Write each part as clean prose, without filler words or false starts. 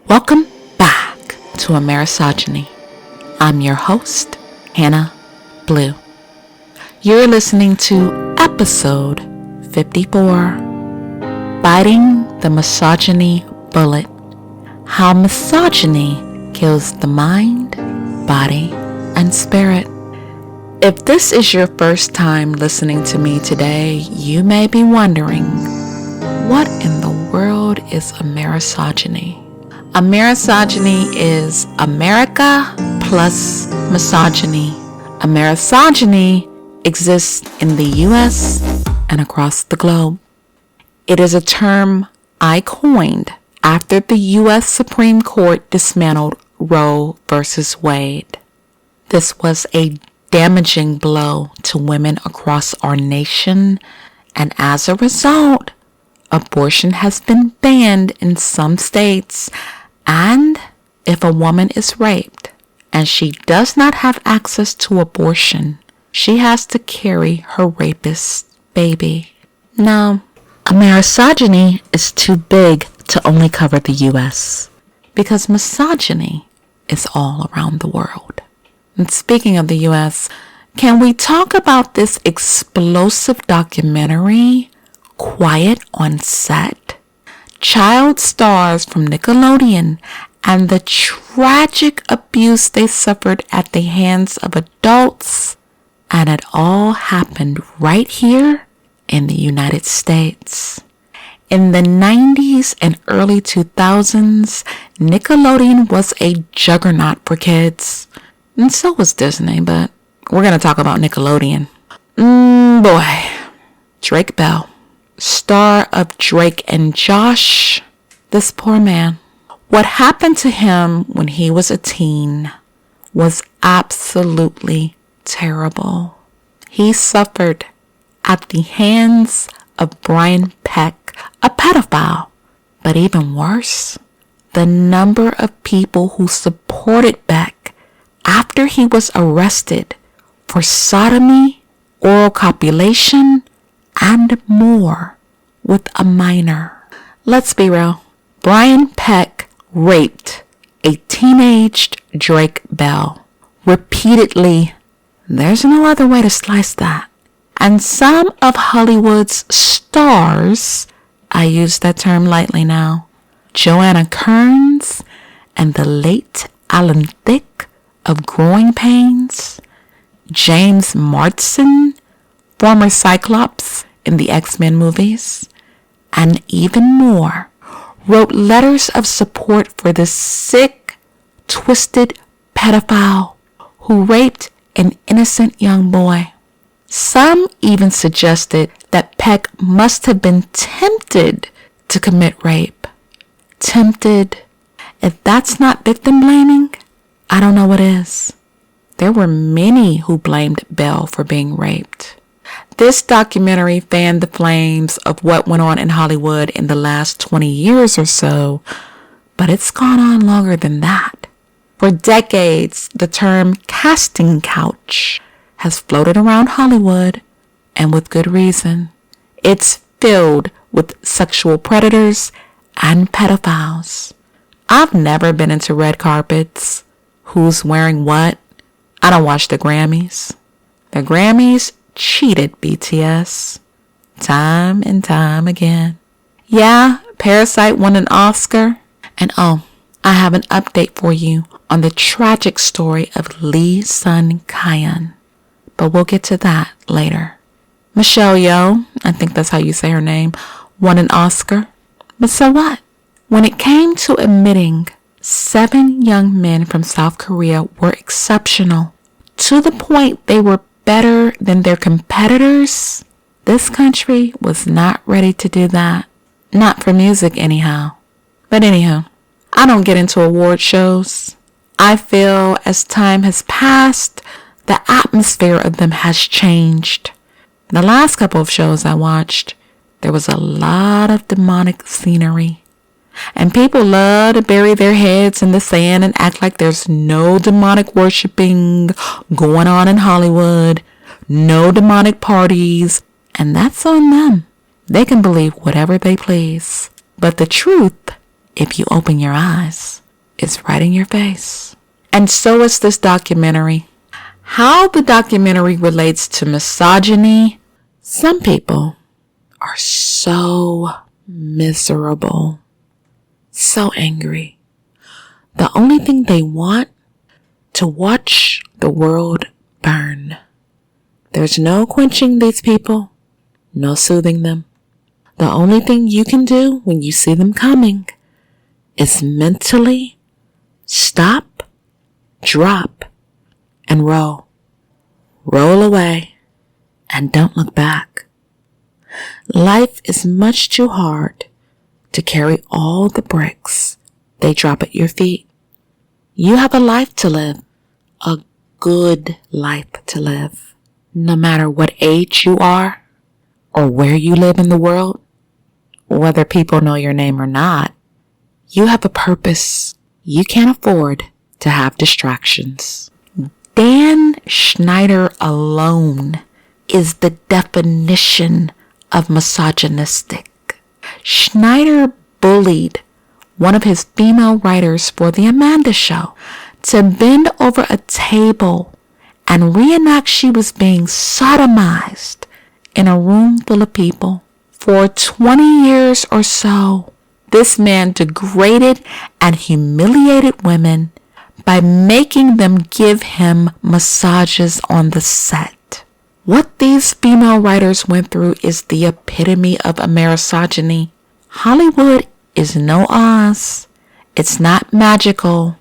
Welcome back to Amerisogyny. I'm your host, Hannah Blue. You're listening to episode 54, Biting the Misogyny Bullet, How Misogyny Kills the Mind, Body, and Spirit. If this is your first time listening to me today, you may be wondering, what in the world is Amerisogyny? Amerisogyny is America plus misogyny. Amerisogyny exists in the U.S. and across the globe. It is a term I coined after the U.S. Supreme Court dismantled Roe versus Wade. This was a damaging blow to women across our nation, and as a result, abortion has been banned in some states. And if a woman is raped and she does not have access to abortion, she has to carry her rapist's baby. Now, Amerisogyny is too big to only cover the U.S. because misogyny is all around the world. And speaking of the U.S., can we talk about this explosive documentary, Quiet on Set? Child stars from Nickelodeon and the tragic abuse they suffered at the hands of adults, and it all happened right here in the United States. In the 90s and early 2000s, Nickelodeon was a juggernaut for kids, and so was Disney, but we're going to talk about Nickelodeon. Boy, Drake Bell, star of Drake and Josh, this poor man. What happened to him when he was a teen was absolutely terrible. He suffered at the hands of Brian Peck, a pedophile. But even worse, the number of people who supported Beck after he was arrested for sodomy, oral copulation, and more with a minor. Let's be real. Brian Peck raped a teenaged Drake Bell repeatedly. There's no other way to slice that. And some of Hollywood's stars, I use that term lightly now, Joanna Kearns and the late Alan Thicke of Growing Pains, James Marsden, former Cyclops in the X-Men movies, and even more, wrote letters of support for this sick, twisted pedophile who raped an innocent young boy. Some even suggested that Peck must have been tempted to commit rape. Tempted. If that's not victim blaming, I don't know what is. There were many who blamed Bell for being raped. This documentary fanned the flames of what went on in Hollywood in the last 20 years or so, but it's gone on longer than that. For decades, the term casting couch has floated around Hollywood, and with good reason. It's filled with sexual predators and pedophiles. I've never been into red carpets. Who's wearing what? I don't watch the Grammys. The Grammys cheated BTS time and time again. Yeah, Parasite won an Oscar. And I have an update for you on the tragic story of Lee Sun-Kyan. But we'll get to that later. Michelle Yeoh, I think that's how you say her name, won an Oscar. But so what? When it came to admitting 7 young men from South Korea were exceptional, to the point they were better than their competitors, this country was not ready to do that. Not for music anyhow. But anyhow, I don't get into award shows. I feel as time has passed, the atmosphere of them has changed. The last couple of shows I watched, there was a lot of demonic scenery. And people love to bury their heads in the sand and act like there's no demonic worshiping going on in Hollywood, no demonic parties, and that's on them. They can believe whatever they please. But the truth, if you open your eyes, is right in your face. And so is this documentary. How the documentary relates to misogyny, some people are so miserable, so angry. The only thing they want to watch the world burn. There's no quenching these people, no soothing them. The only thing you can do when you see them coming is mentally stop, drop, and roll. Roll away and don't look back. Life is much too hard to carry all the bricks they drop at your feet. You have a life to live, a good life to live. No matter what age you are or where you live in the world, whether people know your name or not, you have a purpose. You can't afford to have distractions. Dan Schneider alone is the definition of misogynistic. Schneider bullied one of his female writers for The Amanda Show to bend over a table and reenact she was being sodomized in a room full of people. For 20 years or so, this man degraded and humiliated women by making them give him massages on the set. What these female writers went through is the epitome of Amerisogyny. Hollywood is no Oz. It's not magical.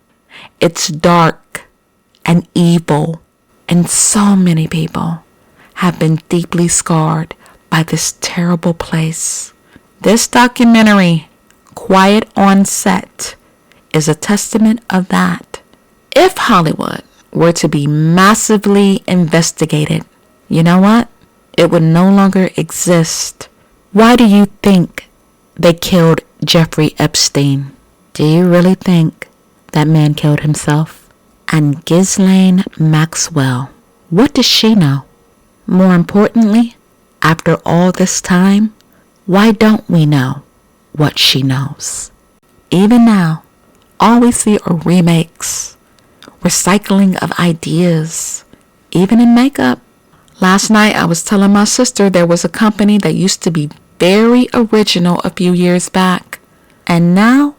It's dark and evil. And so many people have been deeply scarred by this terrible place. This documentary, Quiet on Set, is a testament of that. If Hollywood were to be massively investigated, you know what? It would no longer exist. Why do you think they killed Jeffrey Epstein? Do you really think that man killed himself? And Ghislaine Maxwell, what does she know? More importantly, after all this time, why don't we know what she knows? Even now, all we see are remakes, recycling of ideas, even in makeup. Last night I was telling my sister there was a company that used to be very original a few years back, and now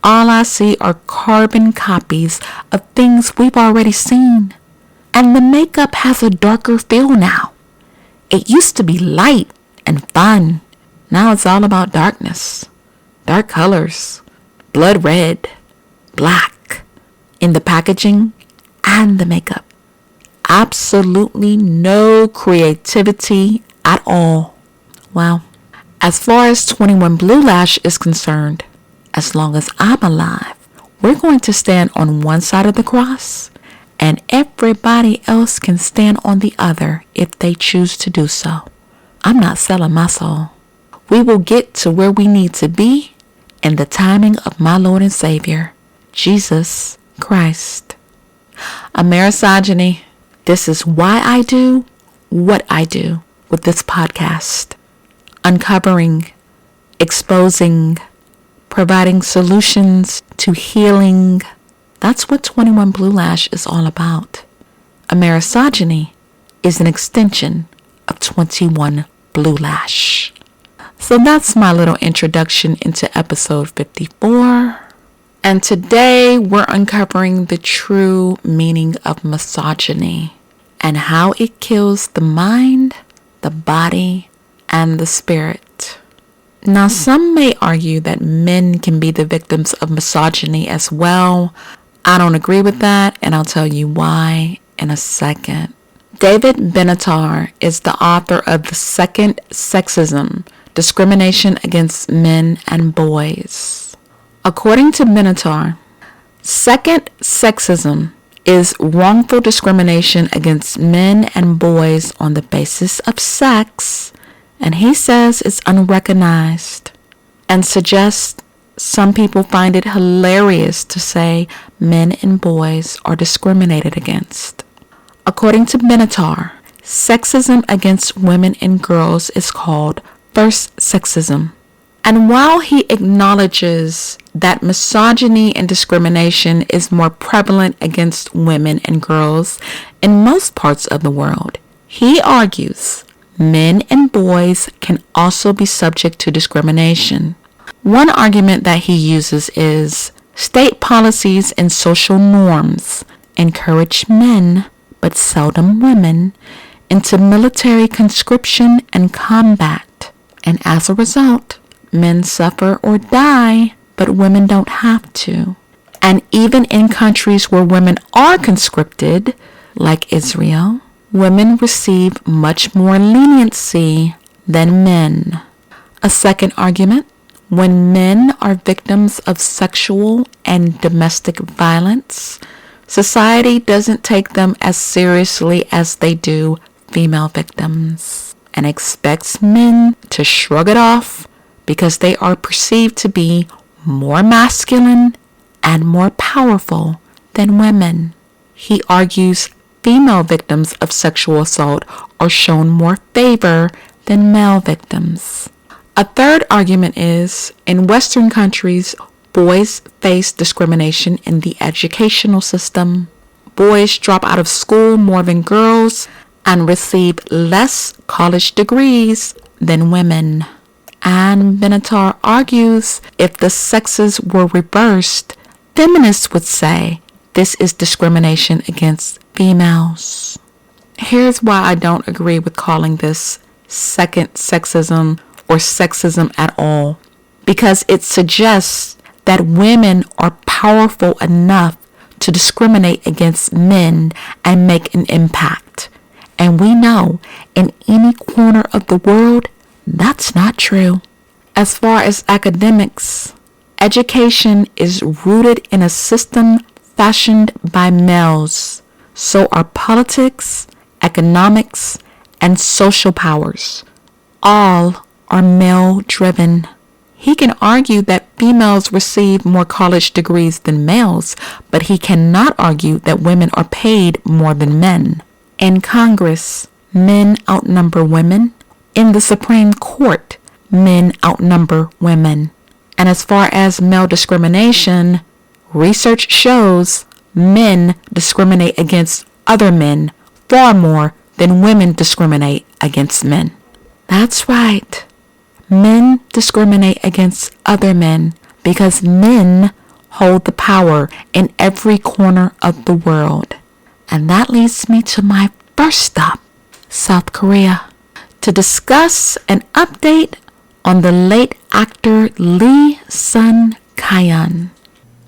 all I see are carbon copies of things we've already seen. And the makeup has a darker feel now. It used to be light and fun. Now it's all about darkness, dark colors, blood red, black, in the packaging and the makeup. Absolutely no creativity at all. Well, as far as 21 Blue Lash is concerned, as long as I'm alive, we're going to stand on one side of the cross, and everybody else can stand on the other if they choose to do so. I'm not selling my soul. We will get to where we need to be in the timing of my Lord and Savior, Jesus Christ. Amerisogyny, this is why I do what I do with this podcast. Uncovering, exposing, providing solutions to healing. That's what 21 Blue Lash is all about. Amerisogyny is an extension of 21 Blue Lash. So that's my little introduction into episode 54. And today we're uncovering the true meaning of misogyny and how it kills the mind, the body, and the spirit. Now, some may argue that men can be the victims of misogyny as well. I don't agree with that, and I'll tell you why in a second. David Benatar is the author of The Second Sexism, Discrimination Against Men and Boys. According to Benatar, second sexism is wrongful discrimination against men and boys on the basis of sex, and he says it's unrecognized and suggests some people find it hilarious to say men and boys are discriminated against. According to Benatar, sexism against women and girls is called first sexism, And while he acknowledges that misogyny and discrimination is more prevalent against women and girls in most parts of the world, he argues men and boys can also be subject to discrimination. One argument that he uses is state policies and social norms encourage men, but seldom women, into military conscription and combat. And as a result, men suffer or die, but women don't have to. And even in countries where women are conscripted, like Israel, women receive much more leniency than men. A second argument: when men are victims of sexual and domestic violence, society doesn't take them as seriously as they do female victims and expects men to shrug it off because they are perceived to be more masculine and more powerful than women. He argues female victims of sexual assault are shown more favor than male victims. A third argument is, in Western countries, boys face discrimination in the educational system. Boys drop out of school more than girls and receive less college degrees than women. And Benatar argues if the sexes were reversed, feminists would say this is discrimination against females. Here's why I don't agree with calling this second sexism or sexism at all. Because it suggests that women are powerful enough to discriminate against men and make an impact. And we know in any corner of the world, that's not true. As far as academics, education is rooted in a system fashioned by males. So are politics, economics, and social powers. All are male-driven. He can argue that females receive more college degrees than males, but he cannot argue that women are paid more than men. In Congress, men outnumber women. In the Supreme Court, men outnumber women. And as far as male discrimination, research shows men discriminate against other men far more than women discriminate against men. That's right. Men discriminate against other men because men hold the power in every corner of the world. And that leads me to my first stop, South Korea, to discuss an update on the late actor Lee Sun-kyun.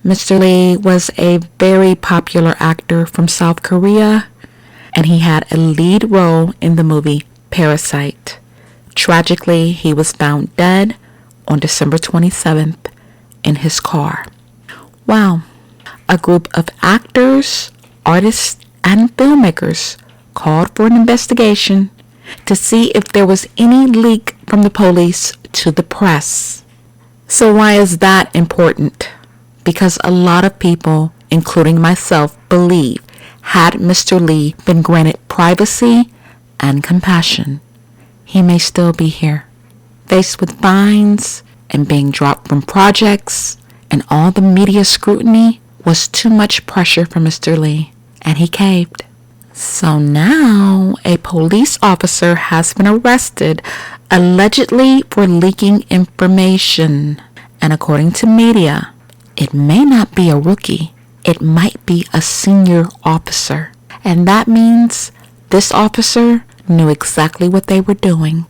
Mr. Lee was a very popular actor from South Korea, and he had a lead role in the movie Parasite. Tragically, he was found dead on December 27th in his car. Wow. A group of actors, artists, and filmmakers called for an investigation to see if there was any leak from the police to the press. So why is that important? Because a lot of people, including myself, believe had Mr. Lee been granted privacy and compassion, he may still be here, faced with fines and being dropped from projects, and all the media scrutiny was too much pressure for Mr. Lee, and he caved. So now a police officer has been arrested allegedly for leaking information. And according to media, it may not be a rookie. It might be a senior officer. And that means this officer knew exactly what they were doing.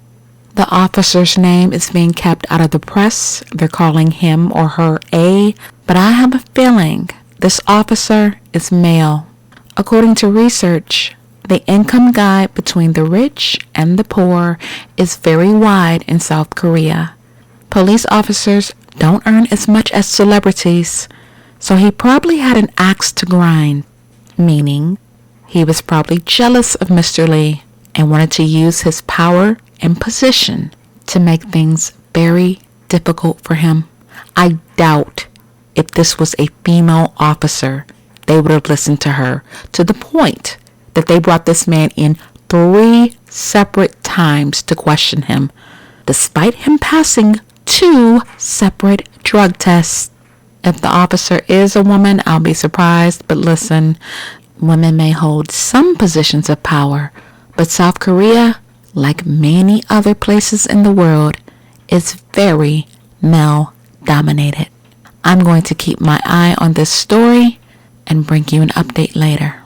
The officer's name is being kept out of the press. They're calling him or her A, but I have a feeling this officer is male. According to research, the income gap between the rich and the poor is very wide in South Korea. Police officers don't earn as much as celebrities, so he probably had an axe to grind, meaning he was probably jealous of Mr. Lee and wanted to use his power and position to make things very difficult for him. I doubt if this was a female officer, they would have listened to her, to the point that they brought this man in 3 separate times to question him, despite him passing 2 separate drug tests. If the officer is a woman, I'll be surprised, but listen, women may hold some positions of power, but South Korea, like many other places in the world, is very male-dominated. I'm going to keep my eye on this story and bring you an update later.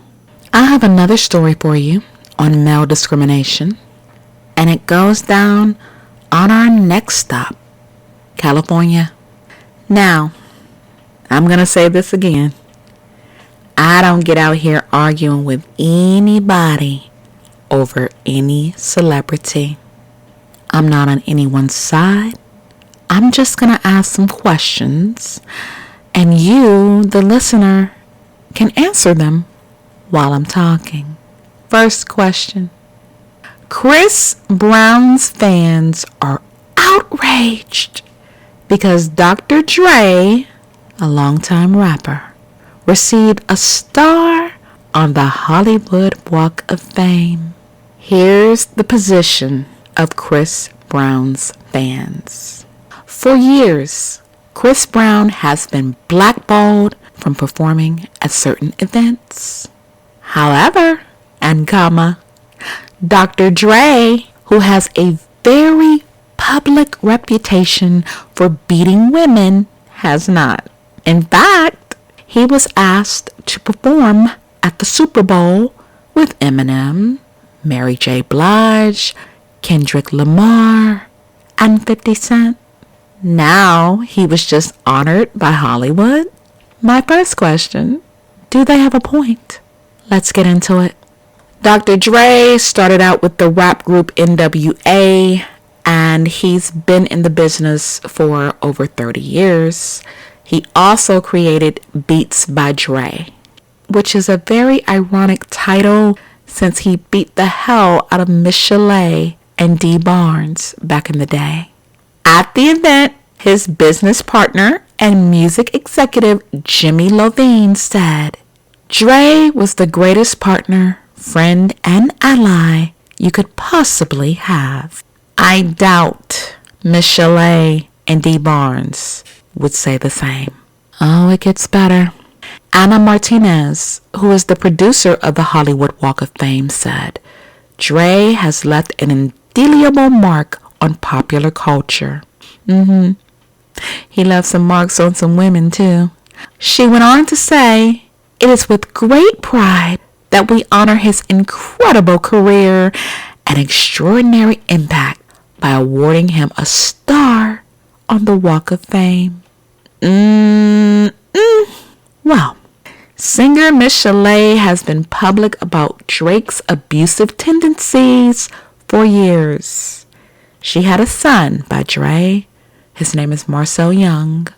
I have another story for you on male discrimination, and it goes down on our next stop, California. Now, I'm going to say this again. I don't get out here arguing with anybody over any celebrity. I'm not on anyone's side. I'm just going to ask some questions, and you, the listener, can answer them while I'm talking. First question. Chris Brown's fans are outraged because Dr. Dre, a longtime rapper, received a star on the Hollywood Walk of Fame. Here's the position of Chris Brown's fans. For years, Chris Brown has been blackballed from performing at certain events. However, Dr. Dre, who has a very public reputation for beating women, has not. In fact, he was asked to perform at the Super Bowl with Eminem, Mary J. Blige, Kendrick Lamar, and 50 Cent. Now he was just honored by Hollywood. My first question, do they have a point? Let's get into it. Dr. Dre started out with the rap group NWA, and he's been in the business for over 30 years. He also created Beats by Dre, which is a very ironic title since he beat the hell out of Miss Chalet and Dee Barnes back in the day. At the event, his business partner and music executive Jimmy Iovine said, "Dre was the greatest partner, friend, and ally you could possibly have." I doubt Miss Chalet and Dee Barnes would say the same. Oh, it gets better. Anna Martinez, who is the producer of the Hollywood Walk of Fame, said, "Dre has left an indelible mark on popular culture." He left some marks on some women, too. She went on to say, "It is with great pride that we honor his incredible career and extraordinary impact by awarding him a star on the Walk of Fame." Well, singer Miss Chalet has been public about Drake's abusive tendencies for years. She had a son by Dre. His name is Marcel Young.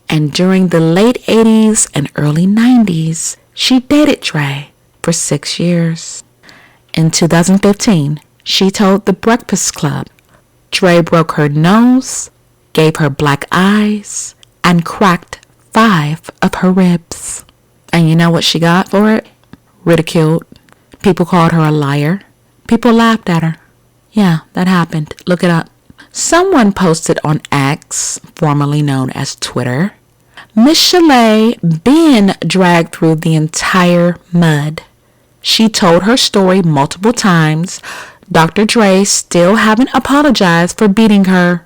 And during the late 80s and early 90s, she dated Dre for 6 years. In 2015, she told The Breakfast Club Dre broke her nose, gave her black eyes, and cracked 5 of her ribs. And you know what she got for it? Ridiculed. People called her a liar. People laughed at her. Yeah, that happened. Look it up. Someone posted on X, formerly known as Twitter, Miss Chalet being dragged through the entire mud. She told her story multiple times. Dr. Dre still haven't apologized for beating her.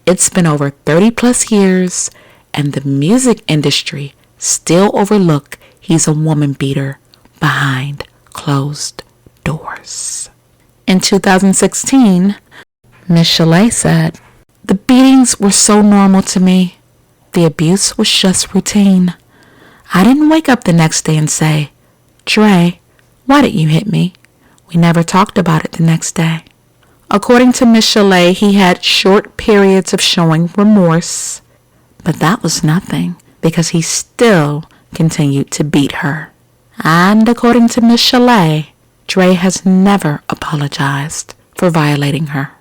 It's been over 30 plus years, and the music industry still overlook he's a woman beater behind closed doors. In 2016, Miss Chalet said, "The beatings were so normal to me. The abuse was just routine. I didn't wake up the next day and say, 'Dre, why did you hit me?' We never talked about it the next day." According to Miss Chalet, he had short periods of showing remorse, but that was nothing because he still continued to beat her. And according to Miss Chalet, Dre has never apologized for violating her.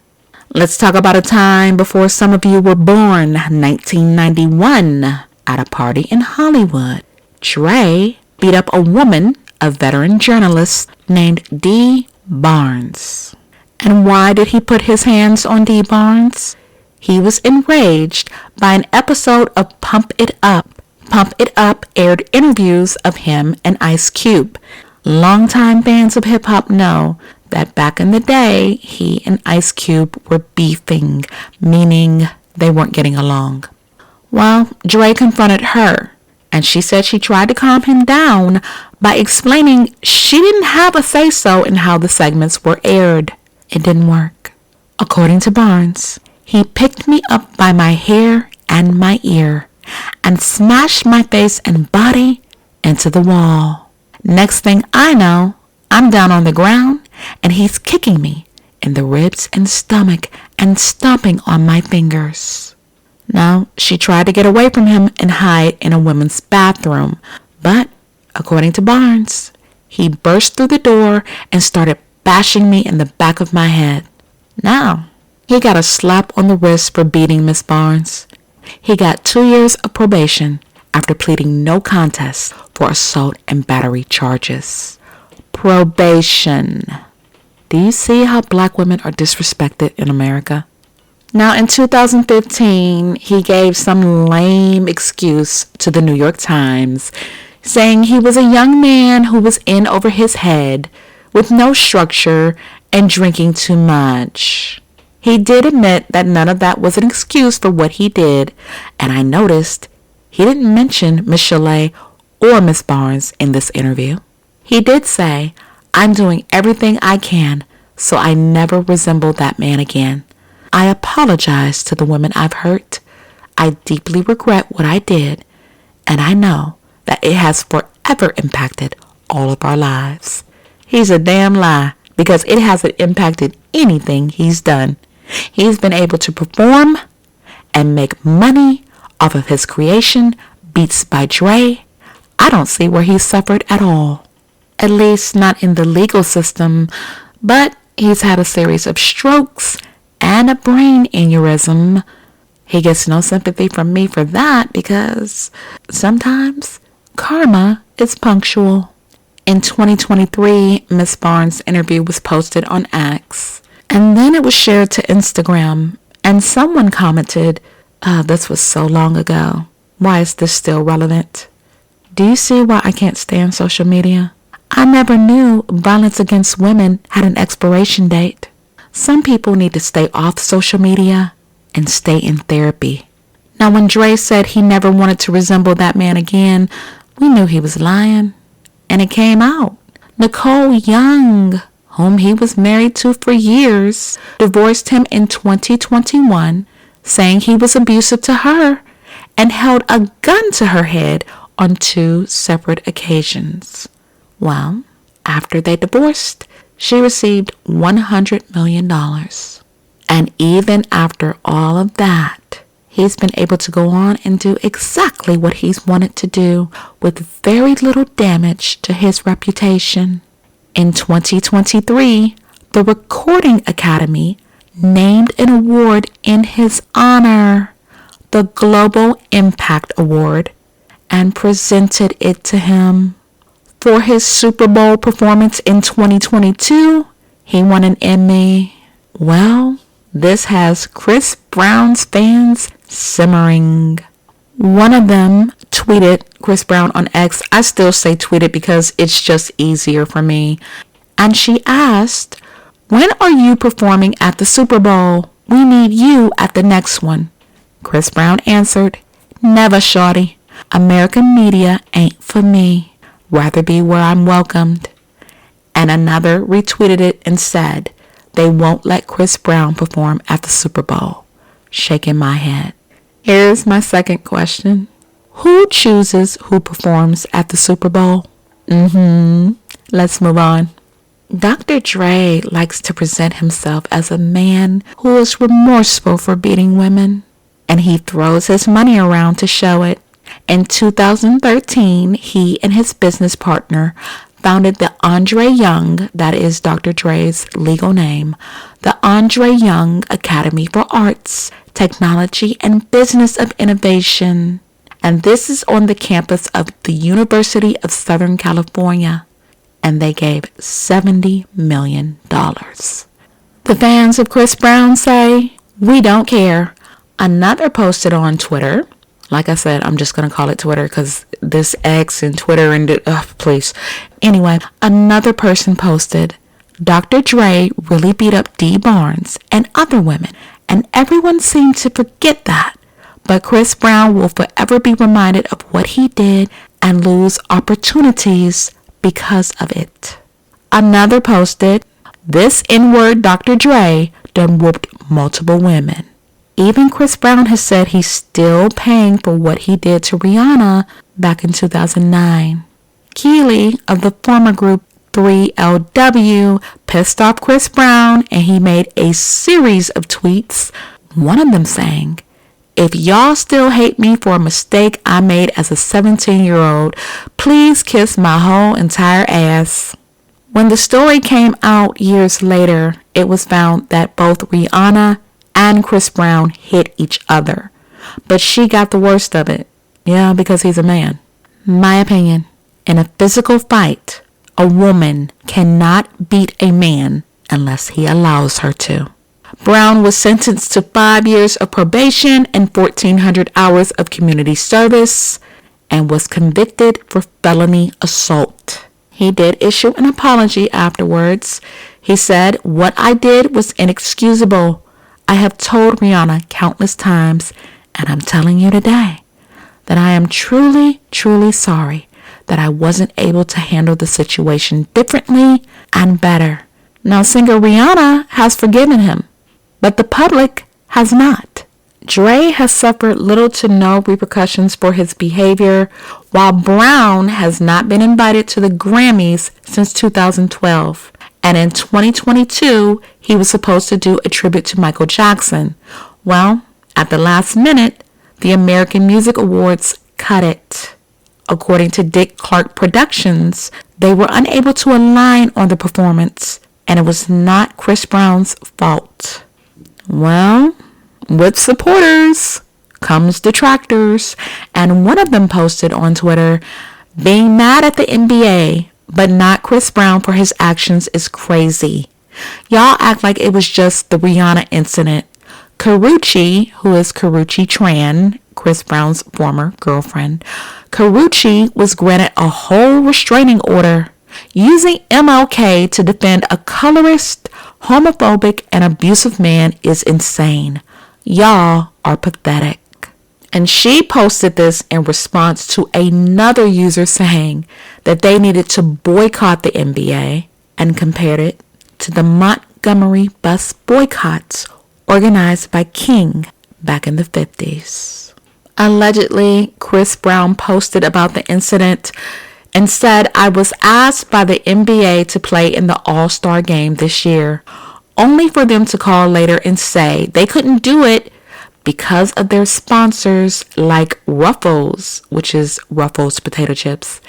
Let's talk about a time before some of you were born, 1991, at a party in Hollywood. Dre beat up a woman, a veteran journalist named Dee Barnes. And why did he put his hands on Dee Barnes? He was enraged by an episode of Pump It Up. Pump It Up aired interviews of him and Ice Cube. Longtime fans of hip-hop know that back in the day, he and Ice Cube were beefing, meaning they weren't getting along. Well, Dre confronted her, and she said she tried to calm him down by explaining she didn't have a say-so in how the segments were aired. It didn't work. According to Barnes, he picked me up by my hair and my ear and smashed my face and body into the wall. Next thing I know, I'm down on the ground and he's kicking me in the ribs and stomach and stomping on my fingers. Now, she tried to get away from him and hide in a women's bathroom, but according to Barnes, he burst through the door and started bashing me in the back of my head. Now, he got a slap on the wrist for beating Miss Barnes. He got 2 years of probation after pleading no contest for assault and battery charges. Probation. Do you see how black women are disrespected in America? Now, in 2015, he gave some lame excuse to the New York Times, saying he was a young man who was in over his head with no structure and drinking too much. He did admit that none of that was an excuse for what he did, and I noticed he didn't mention Miss Chalet or Miss Barnes in this interview. He did say, "I'm doing everything I can so I never resemble that man again. I apologize to the women I've hurt. I deeply regret what I did, and I know that it has forever impacted all of our lives." He's a damn lie, because it hasn't impacted anything he's done. He's been able to perform and make money off of his creation, Beats by Dre. I don't see where he's suffered at all. At least not in the legal system, but he's had a series of strokes and a brain aneurysm. He gets no sympathy from me for that because sometimes karma is punctual. In 2023, Miss Barnes' interview was posted on X, and then it was shared to Instagram, and someone commented, "This was so long ago. Why is this still relevant?" Do you see why I can't stand social media? I never knew violence against women had an expiration date. Some people need to stay off social media and stay in therapy. Now, when Dre said he never wanted to resemble that man again, we knew he was lying. And it came out. Nicole Young, whom he was married to for years, divorced him in 2021, saying he was abusive to her and held a gun to her head on 2 separate occasions. Well, after they divorced, she received $100 million. And even after all of that, he's been able to go on and do exactly what he's wanted to do with very little damage to his reputation. In 2023, the Recording Academy named an award in his honor, the Global Impact Award, and presented it to him. For his Super Bowl performance in 2022, he won an Emmy. Well, this has Chris Brown's fans simmering. One of them tweeted Chris Brown on X. I still say tweeted because it's just easier for me. And she asked, "When are you performing at the Super Bowl? We need you at the next one." Chris Brown answered, "Never, shorty. American media ain't for me. Rather be where I'm welcomed." And another retweeted it and said, "They won't let Chris Brown perform at the Super Bowl." Shaking my head. Here's my second question. Who chooses who performs at the Super Bowl? Let's move on. Dr. Dre likes to present himself as a man who is remorseful for beating women, and he throws his money around to show it. In 2013, he and his business partner founded the Andre Young, that is Dr. Dre's legal name, the Andre Young Academy for Arts, Technology, and Business of Innovation. And this is on the campus of the University of Southern California. And they gave $70 million. The fans of Chris Brown say, "We don't care. Another posted on Twitter. Like I said, I'm just going to call it Twitter because this X and Twitter and please. Anyway, another person posted, Dr. Dre really beat up Dee Barnes and other women, and everyone seemed to forget that. But Chris Brown will forever be reminded of what he did and lose opportunities because of it. Another posted, this N-word Dr. Dre done whooped multiple women. Even Chris Brown has said he's still paying for what he did to Rihanna back in 2009. Keely of the former group 3LW pissed off Chris Brown, and he made a series of tweets, one of them saying, if y'all still hate me for a mistake I made as a 17-year-old, please kiss my whole entire ass. When the story came out years later, it was found that both Rihanna and Chris Brown hit each other, but she got the worst of it. Yeah, because he's a man. My opinion, in a physical fight, a woman cannot beat a man unless he allows her to. Brown was sentenced to 5 years of probation and 1,400 hours of community service and was convicted for felony assault. He did issue an apology afterwards. He said, what I did was inexcusable. I have told Rihanna countless times, and I'm telling you today, that I am truly, truly sorry that I wasn't able to handle the situation differently and better. Now, singer Rihanna has forgiven him, but the public has not. Dre has suffered little to no repercussions for his behavior, while Brown has not been invited to the Grammys since 2012. And in 2022, he was supposed to do a tribute to Michael Jackson. Well, at the last minute, the American Music Awards cut it. According to Dick Clark Productions, they were unable to align on the performance, and it was not Chris Brown's fault. Well, with supporters comes detractors, and one of them posted on Twitter, being mad at the NBA, but not Chris Brown for his actions is crazy. Y'all act like it was just the Rihanna incident. Karrueche, who is Karrueche Tran, Chris Brown's former girlfriend, Karrueche was granted a whole restraining order using MLK to defend a colorist, homophobic, and abusive man is insane. Y'all are pathetic. And she posted this in response to another user saying that they needed to boycott the NBA and compared it to the Montgomery bus boycotts organized by King back in the 50s. Allegedly, Chris Brown posted about the incident and said, I was asked by the NBA to play in the All-Star game this year, only for them to call later and say they couldn't do it because of their sponsors like Ruffles, which is Ruffles potato chips.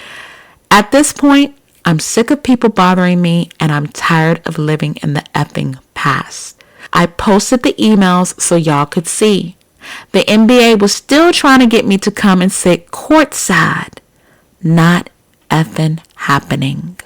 At this point, I'm sick of people bothering me and I'm tired of living in the effing past. I posted the emails so y'all could see. The NBA was still trying to get me to come and sit courtside. Not effing happening.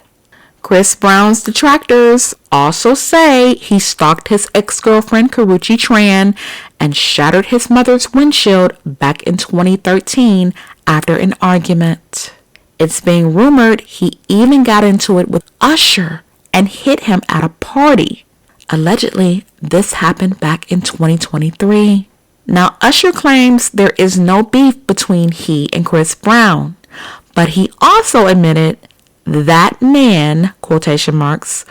Chris Brown's detractors also say he stalked his ex-girlfriend Karrueche Tran and shattered his mother's windshield back in 2013 after an argument. It's being rumored he even got into it with Usher and hit him at a party. Allegedly, this happened back in 2023. Now, Usher claims there is no beef between he and Chris Brown, but he also admitted that man, quotation marks,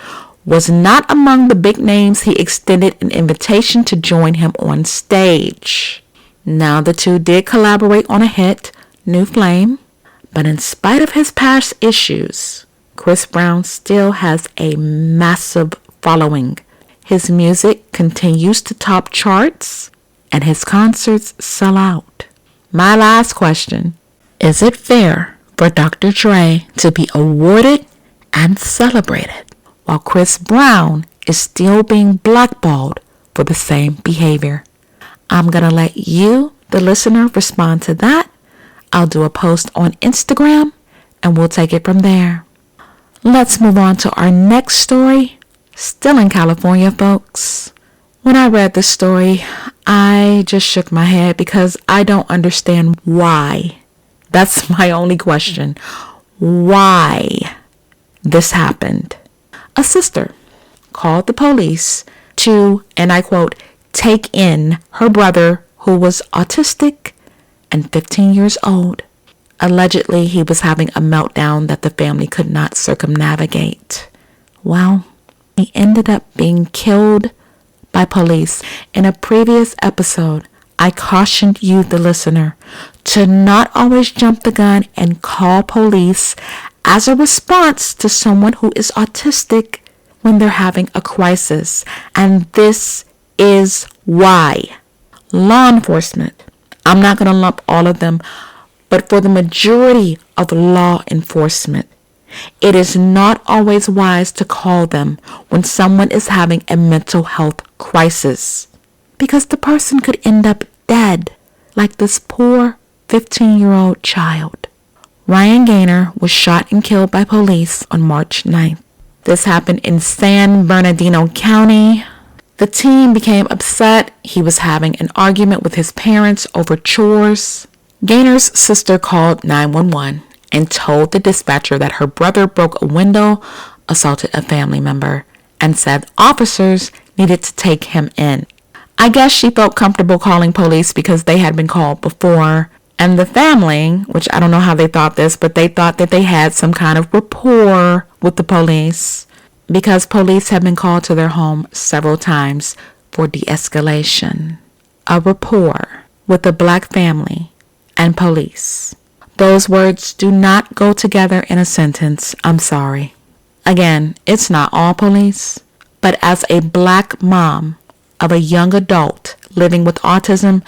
was not among the big names he extended an invitation to join him on stage. Now, the two did collaborate on a hit, New Flame, but in spite of his past issues, Chris Brown still has a massive following. His music continues to top charts, and his concerts sell out. My last question, is it fair for Dr. Dre to be awarded and celebrated while Chris Brown is still being blackballed for the same behavior? I'm going to let you, the listener, respond to that. I'll do a post on Instagram and we'll take it from there. Let's move on to our next story. Still in California, folks. When I read this story, I just shook my head because I don't understand why. That's my only question. Why this happened? A sister called the police to, and I quote, take in her brother who was autistic and 15 years old. Allegedly, he was having a meltdown that the family could not circumnavigate. Well, he ended up being killed by police. In a previous episode, I cautioned you, the listener, to not always jump the gun and call police as a response to someone who is autistic when they're having a crisis. And this is why. Law enforcement, I'm not going to lump all of them, but for the majority of law enforcement, it is not always wise to call them when someone is having a mental health crisis, because the person could end up dead, like this poor 15-year-old child. Ryan Gaynor was shot and killed by police on March 9th. This happened in San Bernardino County. The teen became upset. He was having an argument with his parents over chores. Gaynor's sister called 911 and told the dispatcher that her brother broke a window, assaulted a family member, and said officers needed to take him in. I guess she felt comfortable calling police because they had been called before, and the family, which I don't know how they thought this, but they thought that they had some kind of rapport with the police because police had been called to their home several times for de-escalation. A rapport with a black family and police. Those words do not go together in a sentence. I'm sorry. Again, it's not all police, but as a black mom of a young adult living with autism,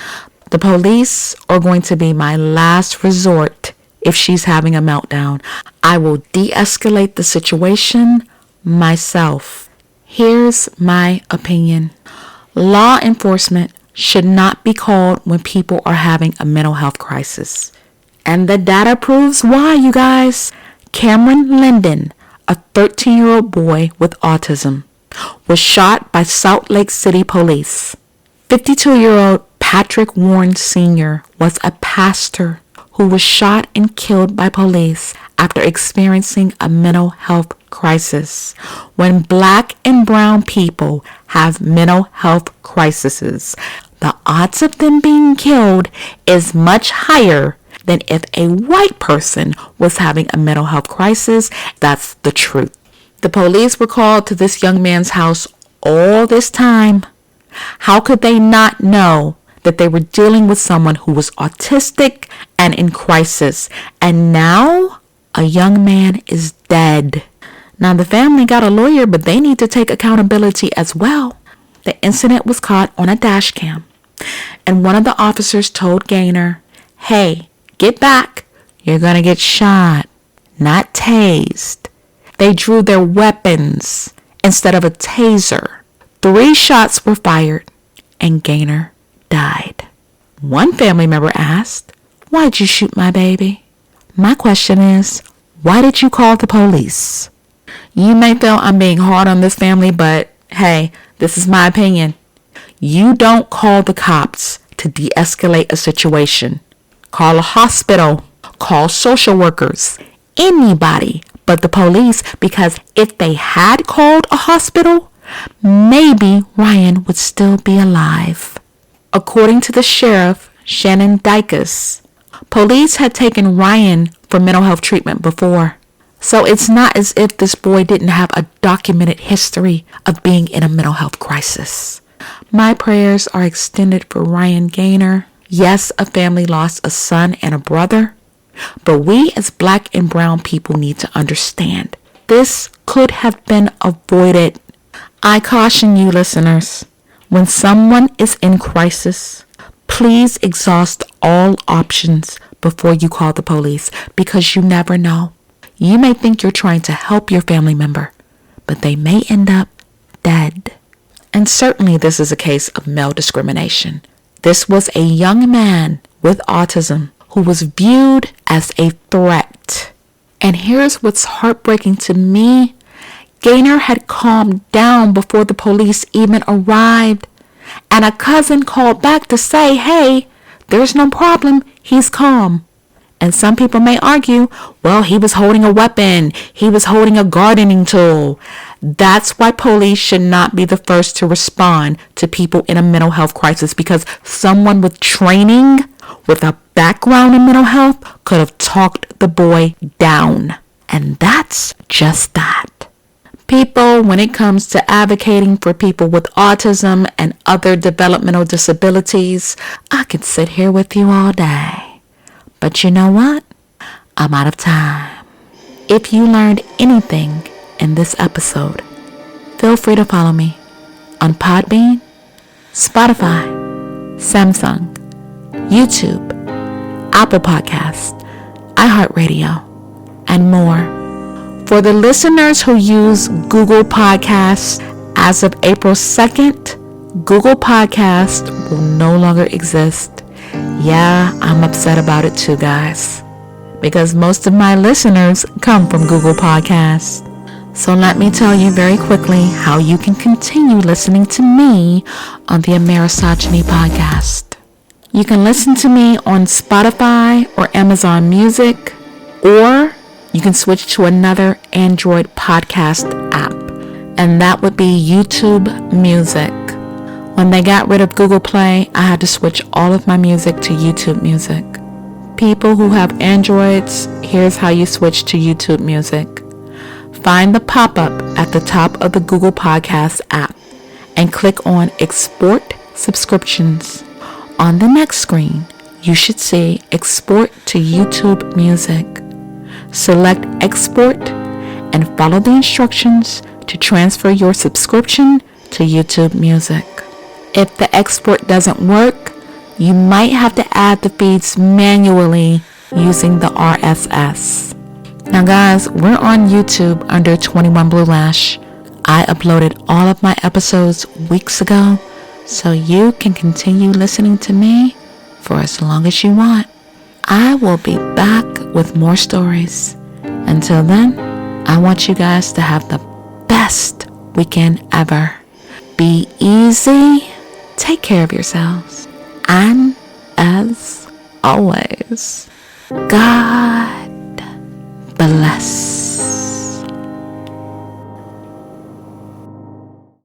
the police are going to be my last resort if she's having a meltdown. I will de-escalate the situation myself. Here's my opinion. Law enforcement should not be called when people are having a mental health crisis. And the data proves why, you guys. Cameron Linden, a 13-year-old boy with autism, was shot by Salt Lake City police. 52-year-old Patrick Warren Sr. was a pastor who was shot and killed by police after experiencing a mental health crisis. When black and brown people have mental health crises, the odds of them being killed is much higher than if a white person was having a mental health crisis. That's the truth. The police were called to this young man's house all this time. How could they not know that they were dealing with someone who was autistic and in crisis? And now a young man is dead. Now the family got a lawyer, but they need to take accountability as well. The incident was caught on a dash cam, and one of the officers told Gaynor, "Hey, get back. You're going to get shot, not tased." They drew their weapons instead of a taser. 3 shots were fired, and Gaynor died. One family member asked, "Why'd you shoot my baby?" My question is, why did you call the police? You may feel I'm being hard on this family, but hey, this is my opinion. You don't call the cops to de-escalate a situation. Call a hospital. Call social workers. Anybody but the police, because if they had called a hospital, maybe Ryan would still be alive. According to the sheriff, Shannon Dykes, police had taken Ryan for mental health treatment before. So it's not as if this boy didn't have a documented history of being in a mental health crisis. My prayers are extended for Ryan Gaynor. Yes, a family lost a son and a brother, but we as black and brown people need to understand this could have been avoided. I caution you, listeners, when someone is in crisis, please exhaust all options before you call the police, because you never know. You may think you're trying to help your family member, but they may end up dead. And certainly this is a case of male discrimination. This was a young man with autism who was viewed as a threat. And here's what's heartbreaking to me. Gaynor had calmed down before the police even arrived. And a cousin called back to say, hey, there's no problem, he's calm. And some people may argue, well, he was holding a weapon. He was holding a gardening tool. That's why police should not be the first to respond to people in a mental health crisis, because someone with training, with a background in mental health, could have talked the boy down. And that's just that. People, when it comes to advocating for people with autism and other developmental disabilities, I could sit here with you all day. But you know what? I'm out of time. If you learned anything in this episode, feel free to follow me on Podbean, Spotify, Samsung, YouTube, Apple Podcasts, iHeartRadio, and more. For the listeners who use Google Podcasts, as of April 2nd, Google Podcasts will no longer exist. Yeah, I'm upset about it too, guys, because most of my listeners come from Google Podcasts. So let me tell you very quickly how you can continue listening to me on the Amerisogyny podcast. You can listen to me on Spotify or Amazon Music, or you can switch to another Android podcast app, and that would be YouTube Music. When they got rid of Google Play, I had to switch all of my music to YouTube Music. People who have Androids, here's how you switch to YouTube Music. Find the pop-up at the top of the Google Podcast app and click on Export Subscriptions. On the next screen, you should see Export to YouTube Music. Select Export and follow the instructions to transfer your subscription to YouTube Music. If the export doesn't work, you might have to add the feeds manually using the RSS. Now guys, we're on YouTube under 21 Blue Lash. I uploaded all of my episodes weeks ago, so you can continue listening to me for as long as you want. I will be back with more stories. Until then, I want you guys to have the best weekend ever. Be easy. Take care of yourselves. And as always, God